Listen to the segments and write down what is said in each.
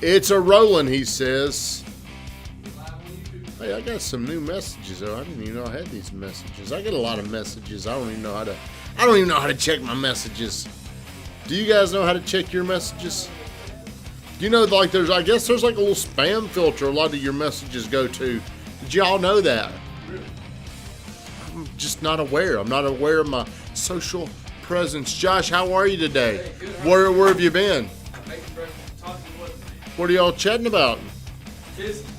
It's a rolling, he says. Hey, I got some new messages though. I didn't even know I had these messages. I get a lot of messages. I don't even know how to check my messages. Do you guys know how to check your messages? You know, like I guess there's like a little spam filter a lot of your messages go to. Did y'all know that? I'm just not aware. I'm not aware of my social presence. Josh, how are you today? Hey, good. Where have you been? Making breakfast, talking with me. What are y'all chatting about? Business.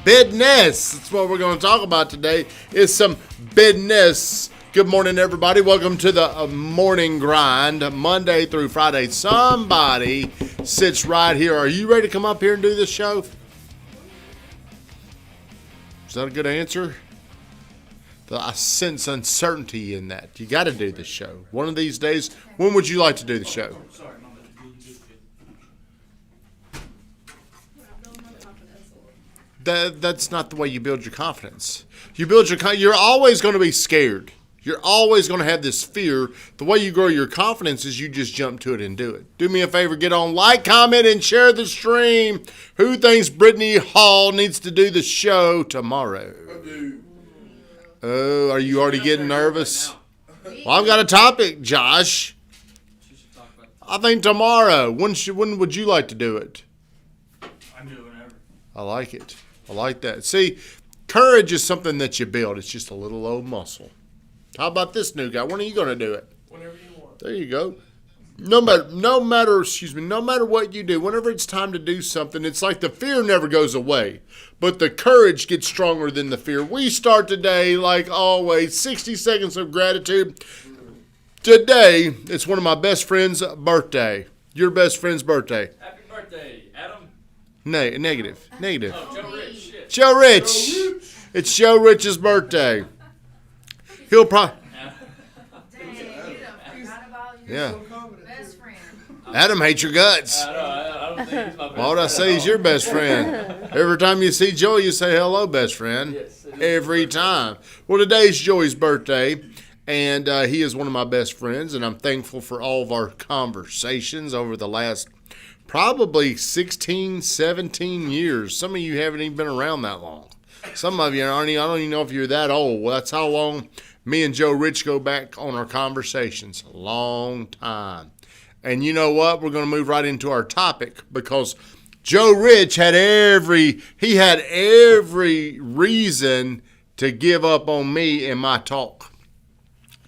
Business. That's what we're going to talk about today. Is some business. Good morning, everybody. Welcome to the morning grind, Monday through Friday. Somebody sits right here. Are you ready to come up here and do this show? Is that a good answer? I sense uncertainty in that. You got to do this show. One of these days, when would you like to do the show? Sorry, That's not the way you build your confidence. You're always going to be scared. You're always going to have this fear. The way you grow your confidence is you just jump to it and do it. Do me a favor, get on, like, comment, and share the stream. Who thinks Brittany Hall needs to do the show tomorrow? I do. Oh, are you already getting nervous? Well, I've got a topic, Josh. I think tomorrow. When would you like to do it? I do it whenever. I like it. I like that. See, courage is something that you build. It's just a little old muscle. How about this new guy? When are you going to do it? Whenever you want. There you go. No matter what you do, whenever it's time to do something, it's like the fear never goes away, but the courage gets stronger than the fear. We start today, like always, 60 seconds of gratitude. Today, it's one of my best friend's birthday. Your best friend's birthday. Happy birthday, Adam. Negative. Oh, Joe Rich. Shit. Joe Rich. It's Joe Rich's birthday. He'll probably. Dang, you done forgot about your Yeah. best friend. Adam hates your guts. I don't think he's my best Why would I friend say at he's all. your best friend? Every time you see Joey, you say hello, best friend. Yes, it is Every his birthday. time. Well, today's Joey's birthday, and he is one of my best friends, and I'm thankful for all of our conversations over the last probably 16, 17 years. Some of you haven't even been around that long. Some of you aren't even, I don't even know if you're that old. Well, that's how long me and Joe Rich go back on our conversations. A long time. And you know what? We're going to move right into our topic because Joe Rich had every reason to give up on me and my talk.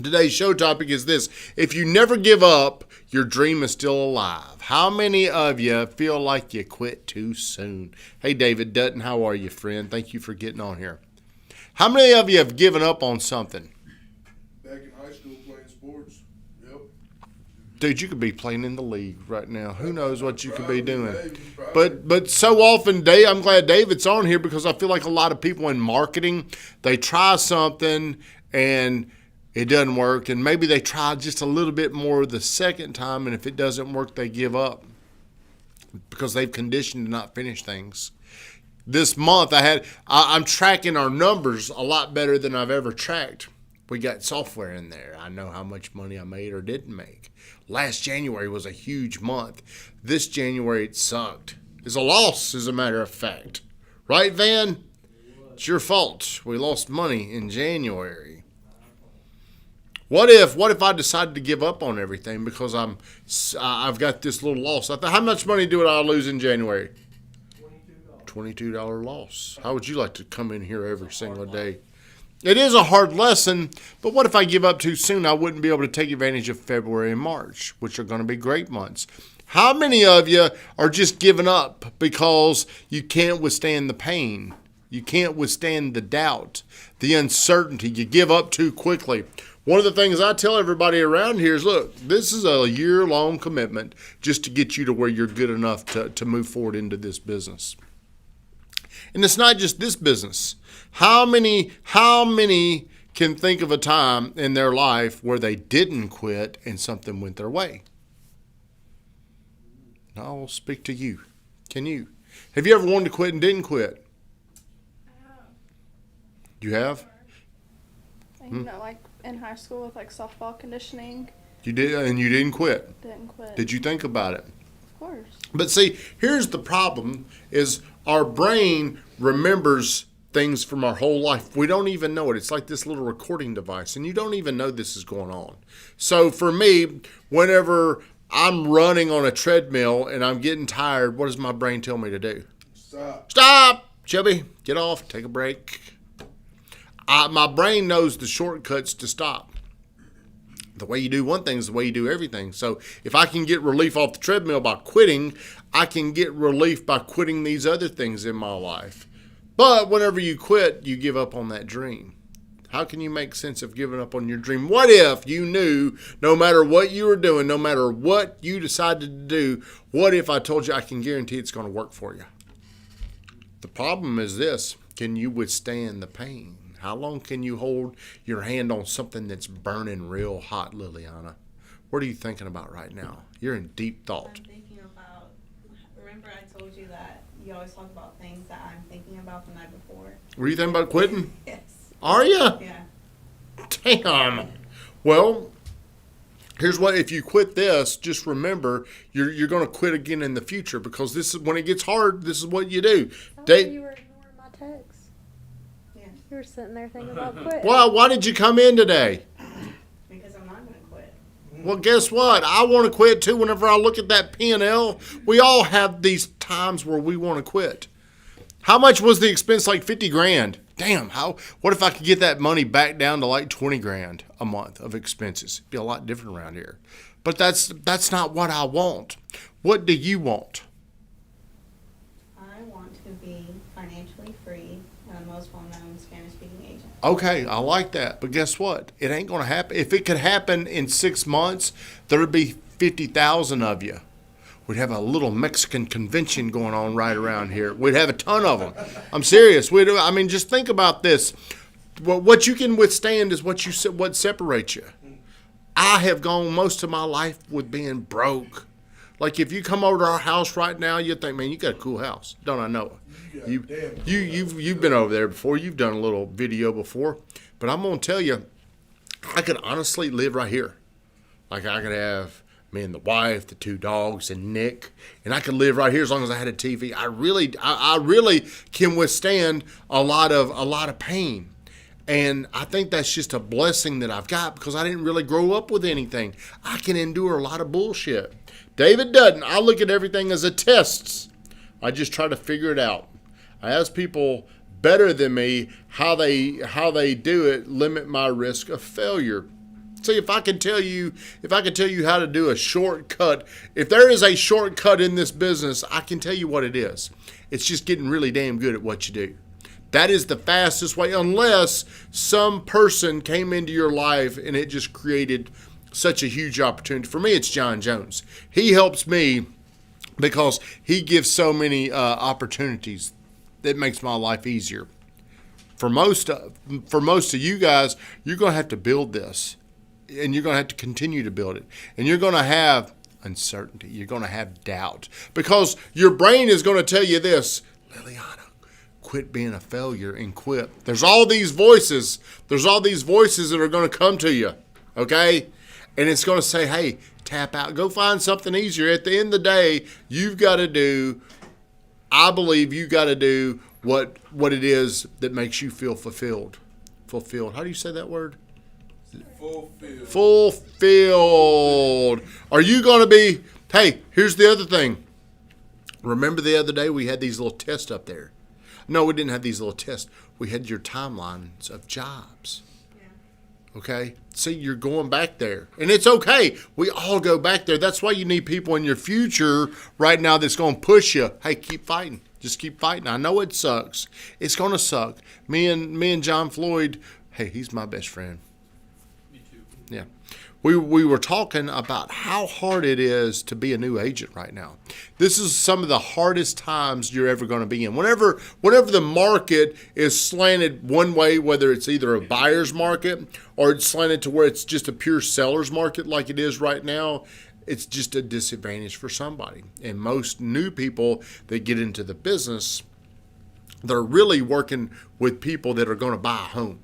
Today's show topic is this. If you never give up, your dream is still alive. How many of you feel like you quit too soon? Hey, David Dutton, how are you, friend? Thank you for getting on here. How many of you have given up on something? Back in high school playing sports. Yep. Dude, you could be playing in the league right now. Who knows what you could be doing? But so often, Dave, I'm glad David's on here because I feel like a lot of people in marketing, they try something and it doesn't work, and maybe they try just a little bit more the second time, and if it doesn't work, they give up because they've conditioned to not finish things. This month, I'm tracking our numbers a lot better than I've ever tracked. We got software in there. I know how much money I made or didn't make. Last January was a huge month. This January, it sucked. It's a loss, as a matter of fact. Right, Van? It's your fault. We lost money in January. What if I decided to give up on everything because I've got this little loss? How much money do I lose in January? $22 loss. How would you like to come in here every single day? It is a hard lesson, but what if I give up too soon? I wouldn't be able to take advantage of February and March, which are going to be great months. How many of you are just giving up because you can't withstand the pain? You can't withstand the doubt, the uncertainty. You give up too quickly. One of the things I tell everybody around here is, look, this is a year-long commitment just to get you to where you're good enough to move forward into this business. And it's not just this business. How many can think of a time in their life where they didn't quit and something went their way? I'll speak to you. Can you? Have you ever wanted to quit and didn't quit? You have? You know, like in high school with like softball conditioning. You did, and you didn't quit. Didn't quit. Did you think about it? course. But see, here's the problem is our brain remembers things from our whole life. We don't even know it. It's like this little recording device, and you don't even know this is going on. So for me, whenever I'm running on a treadmill and I'm getting tired, what does my brain tell me to do? Stop! Chubby, get off, take a break. My brain knows the shortcuts to stop. The way you do one thing is the way you do everything. So if I can get relief off the treadmill by quitting, I can get relief by quitting these other things in my life. But whenever you quit, you give up on that dream. How can you make sense of giving up on your dream? What if you knew no matter what you were doing, no matter what you decided to do, what if I told you I can guarantee it's going to work for you? The problem is this: can you withstand the pain? How long can you hold your hand on something that's burning real hot, Liliana? What are you thinking about right now? You're in deep thought. I'm thinking about, remember I told you that you always talk about things that I'm thinking about the night before? Were you thinking about quitting? Yes. Are you? Yeah. Damn. Well, here's what: if you quit this, just remember you're going to quit again in the future, because this is when it gets hard. This is what you do. I thought They, you were ignoring my text. Yeah. You were sitting there thinking about quitting. well, why did you come in today? Because I'm not going to quit. Well, guess what? I want to quit too. Whenever I look at that P&L, we all have these times where we want to quit. How much was the expense? Like 50 grand. Damn, what if I could get that money back down to like 20 grand a month of expenses? It'd be a lot different around here. But that's not what I want. What do you want? I want to be financially free and the most well-known Spanish-speaking agent. Okay, I like that. But guess what? It ain't going to happen. If it could happen in 6 months, there would be 50,000 of you. We'd have a little Mexican convention going on right around here. We'd have a ton of them. I'm serious. Just think about this. What you can withstand is what separates you. I have gone most of my life with being broke. Like if you come over to our house right now, you think, man, you got a cool house. Don't I know it? You've been over there before. You've done a little video before. But I'm gonna tell you, I could honestly live right here. Like I could have me and the wife, the 2 dogs, and Nick, and I could live right here as long as I had a TV. I really can withstand a lot of pain. And I think that's just a blessing that I've got, because I didn't really grow up with anything. I can endure a lot of bullshit. David doesn't. I look at everything as a test. I just try to figure it out. I ask people better than me how they do it, limit my risk of failure. See, if I can tell you how to do a shortcut, if there is a shortcut in this business, I can tell you what it is. It's just getting really damn good at what you do. That is the fastest way, unless some person came into your life and it just created such a huge opportunity. For me, it's John Jones. He helps me because he gives so many opportunities that makes my life easier. For most of you guys, you're going to have to build this, and you're going to have to continue to build it, and you're going to have uncertainty. You're going to have doubt, because your brain is going to tell you this: Liliana, quit being a failure and quit. There's all these voices that are going to come to you, okay? And it's going to say, hey, tap out. Go find something easier. At the end of the day, I believe you got to do what it is that makes you feel fulfilled. Fulfilled. How do you say that word? Fulfilled. Are you going to be, hey, here's the other thing. Remember the other day we had these little tests up there. No, we didn't have these little tests. We had your timelines of jobs. Yeah. Okay? See, you're going back there. And it's okay. We all go back there. That's why you need people in your future right now that's going to push you. Hey, keep fighting. Just keep fighting. I know it sucks. It's going to suck. Me and John Floyd, hey, he's my best friend. Me too. Yeah. We were talking about how hard it is to be a new agent right now. This is some of the hardest times you're ever going to be in. Whenever the market is slanted one way, whether it's either a buyer's market or it's slanted to where it's just a pure seller's market like it is right now, it's just a disadvantage for somebody. And most new people that get into the business, they're really working with people that are going to buy a home.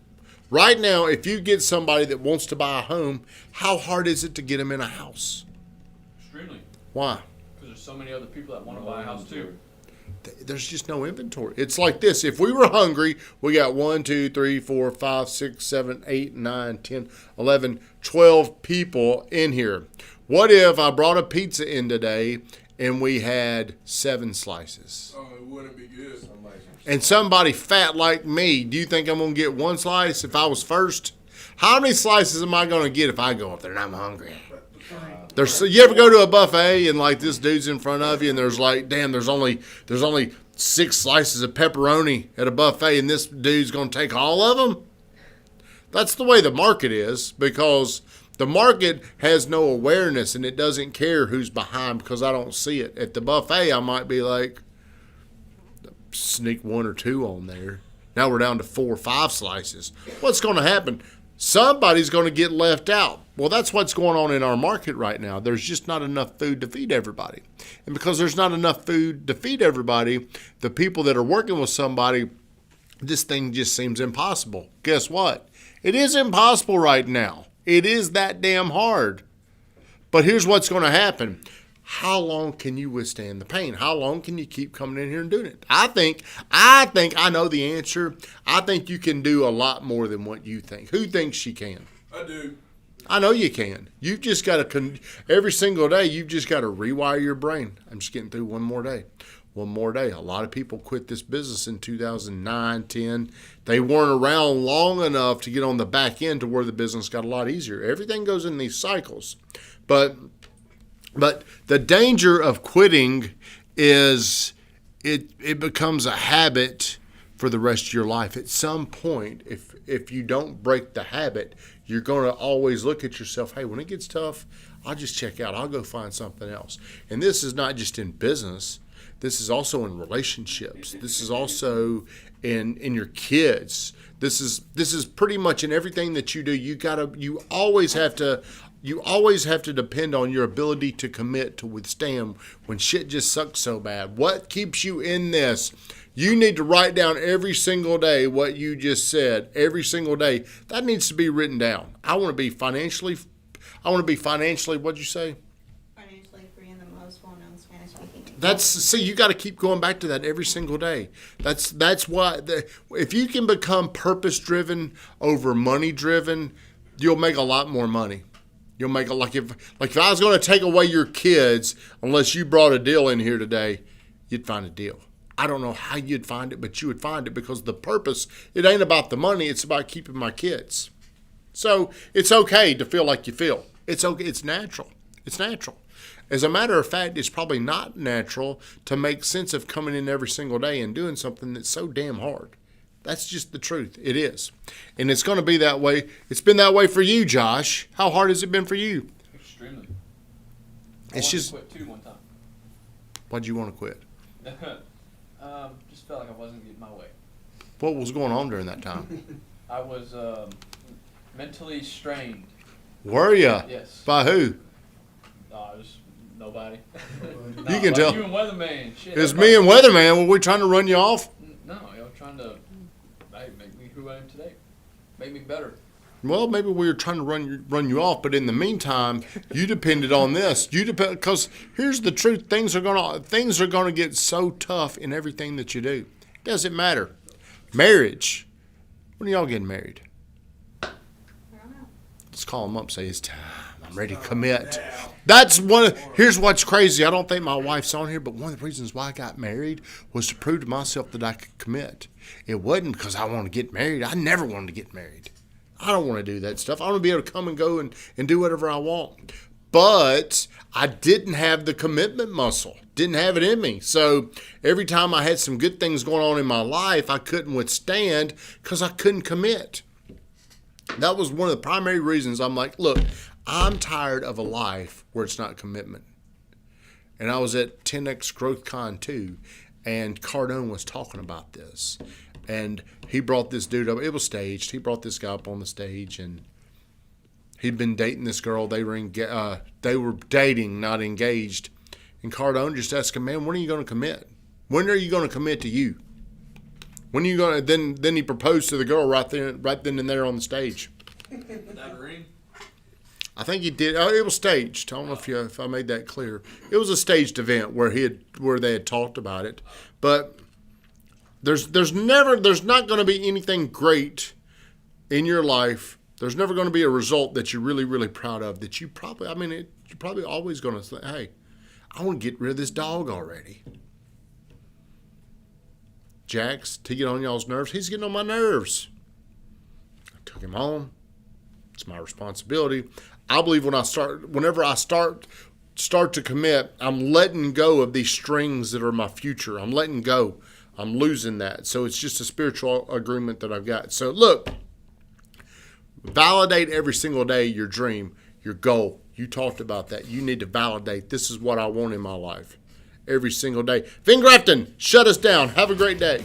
Right now, if you get somebody that wants to buy a home, how hard is it to get them in a house? Extremely. Why? Because Because there's so many other people that want to buy a house too. There's just no inventory. It's like this. If we were hungry, we got 1, 2, 3, 4, 5, 6, 7, 8, 9, 10, 11, 12 people in here. What if I brought a pizza in today and we had 7 slices? Oh, it wouldn't be good. And somebody fat like me, do you think I'm going to get 1 slice if I was first? How many slices am I going to get if I go up there and I'm hungry? You ever go to a buffet and like this dude's in front of you and there's like, damn, there's only 6 slices of pepperoni at a buffet and this dude's going to take all of them? That's the way the market is, because the market has no awareness and it doesn't care who's behind because I don't see it. At the buffet, I might be like, sneak 1 or 2 on there. Now we're down to 4 or 5 slices. What's going to happen? Somebody's going to get left out. Well, that's what's going on in our market right now. There's just not enough food to feed everybody. And because there's not enough food to feed everybody, the people that are working with somebody, this thing just seems impossible. Guess what? It is impossible right now. It is that damn hard. But here's what's going to happen. How long can you withstand the pain? How long can you keep coming in here and doing it? I think I know the answer. I think you can do a lot more than what you think. Who thinks she can? I do. I know you can. You've just got to, every single day, you've just got to rewire your brain. I'm just getting through one more day. One more day. A lot of people quit this business in 2009, 10. They weren't around long enough to get on the back end to where the business got a lot easier. Everything goes in these cycles. But the danger of quitting is it becomes a habit for the rest of your life. At some point, if you don't break the habit, you're going to always look at yourself, hey, when it gets tough, I'll just check out. I'll go find something else. And this is not just in business. This is also in relationships. This is also in your kids. This is pretty much in everything that you do. You always have to depend on your ability to commit, to withstand when shit just sucks so bad. What keeps you in this? You need to write down every single day what you just said. Every single day. That needs to be written down. I want to be financially, what'd you say? Financially free and the most well-known Spanish-speaking. You got to keep going back to that every single day. That's why, if you can become purpose-driven over money-driven, you'll make a lot more money. You'll make if I was going to take away your kids, unless you brought a deal in here today, you'd find a deal. I don't know how you'd find it, but you would find it because the purpose, it ain't about the money, it's about keeping my kids. So it's okay to feel like you feel. It's okay. It's natural. It's natural. As a matter of fact, it's probably not natural to make sense of coming in every single day and doing something that's so damn hard. That's just the truth. It is. And it's going to be that way. It's been that way for you, Josh. How hard has it been for you? Extremely. It's just. I wanted to quit too one time. Why'd you want to quit? Just felt like I wasn't getting my way. What was going on during that time? I was mentally strained. Were you? Yes. By who? Just nobody. You can tell. You and Weatherman. Shit. It's me and Weatherman. Were we trying to run you off? No, y'all trying to make me who I am today. Make me better. Well, maybe we were trying to run you off, but in the meantime, you depended on this. Because here's the truth: things are gonna get so tough in everything that you do. It doesn't matter. Marriage. When are y'all getting married? I don't know. Let's call them up. Say it's time. I'm ready to commit. That's here's what's crazy. I don't think my wife's on here, but one of the reasons why I got married was to prove to myself that I could commit. It wasn't because I wanted to get married. I never wanted to get married. I don't want to do that stuff. I want to be able to come and go and do whatever I want. But I didn't have the commitment muscle. Didn't have it in me. So every time I had some good things going on in my life, I couldn't withstand because I couldn't commit. That was one of the primary reasons I'm like, look, I'm tired of a life where it's not commitment. And I was at 10X Growth Con 2, and Cardone was talking about this. And he brought this dude up. It was staged. He brought this guy up on the stage, and he'd been dating this girl. They were dating, not engaged. And Cardone just asked him, man, when are you going to commit? When are you going to commit to you? When are you going to? Then he proposed to the girl right then and there on the stage. That ring? I think he did. Oh, it was staged. I don't know if I made that clear. It was a staged event where they had talked about it. But there's not going to be anything great in your life. There's never going to be a result that you're really, really proud of. That you're probably always going to say, hey, I want to get rid of this dog already. Jax, to get on y'all's nerves, he's getting on my nerves. I took him home. It's my responsibility. I believe whenever I start to commit, I'm letting go of these strings that are my future. I'm letting go. I'm losing that. So it's just a spiritual agreement that I've got. So look, validate every single day your dream, your goal. You talked about that. You need to validate, this is what I want in my life every single day. Vin Grafton, shut us down. Have a great day.